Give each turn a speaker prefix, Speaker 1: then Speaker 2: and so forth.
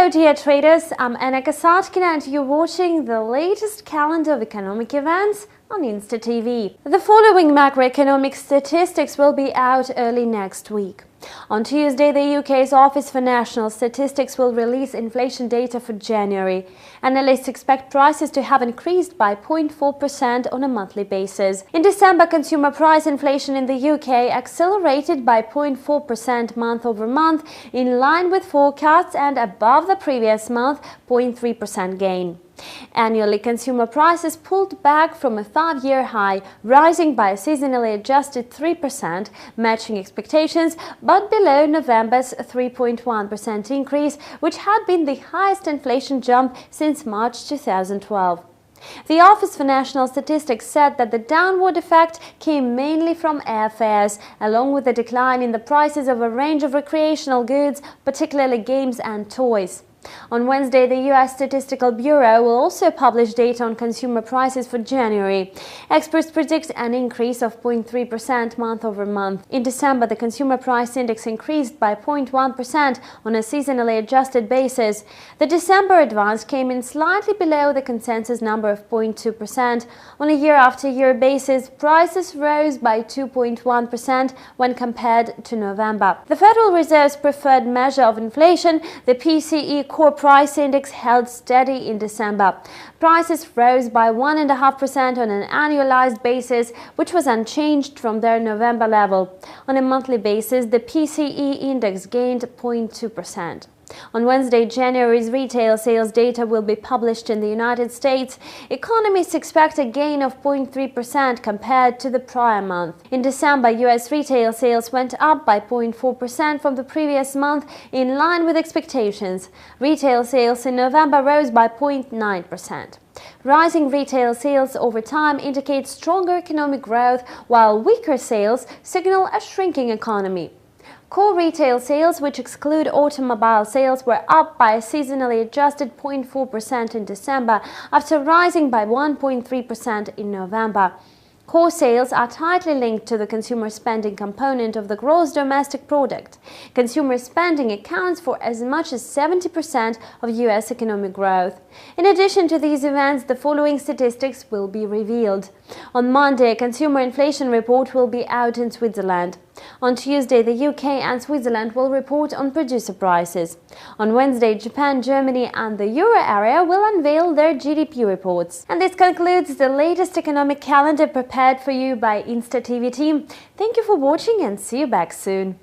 Speaker 1: Hello dear traders, I'm Anna Kasatkina and you're watching the latest calendar of economic events on Insta TV. The following macroeconomic statistics will be out early next week. On Tuesday, the UK's Office for National Statistics will release inflation data for January. Analysts expect prices to have increased by 0.4% on a monthly basis. In December, consumer price inflation in the UK accelerated by 0.4% month over month, in line with forecasts and above the previous month 0.3% gain. Annually, consumer prices pulled back from a 5-year high, rising by a seasonally adjusted 3%, matching expectations, but below November's 3.1% increase, which had been the highest inflation jump since March 2012. The Office for National Statistics said that the downward effect came mainly from airfares, along with a decline in the prices of a range of recreational goods, particularly games and toys. On Wednesday, the US Statistical Bureau will also publish data on consumer prices for January. Experts predict an increase of 0.3% month over month. In December, the consumer price index increased by 0.1% on a seasonally adjusted basis. The December advance came in slightly below the consensus number of 0.2%. On a year-after-year basis, prices rose by 2.1% when compared to November. The Federal Reserve's preferred measure of inflation, the PCE Core Price Index, held steady in December. Prices rose by 1.5% on an annualized basis, which was unchanged from their November level. On a monthly basis, the PCE index gained 0.2%. On Wednesday, January's retail sales data will be published in the United States. Economists expect a gain of 0.3% compared to the prior month. In December, US retail sales went up by 0.4% from the previous month, in line with expectations. Retail sales in November rose by 0.9%. Rising retail sales over time indicate stronger economic growth, while weaker sales signal a shrinking economy. Core retail sales, which exclude automobile sales, were up by a seasonally adjusted 0.4% in December, after rising by 1.3% in November. Core sales are tightly linked to the consumer spending component of the gross domestic product. Consumer spending accounts for as much as 70% of US economic growth. In addition to these events, the following statistics will be revealed. On Monday, a consumer inflation report will be out in Switzerland. On Tuesday, the UK and Switzerland will report on producer prices. On Wednesday, Japan, Germany and the Euro area will unveil their GDP reports. And this concludes the latest economic calendar prepared for you by Insta TV team. Thank you for watching and see you back soon.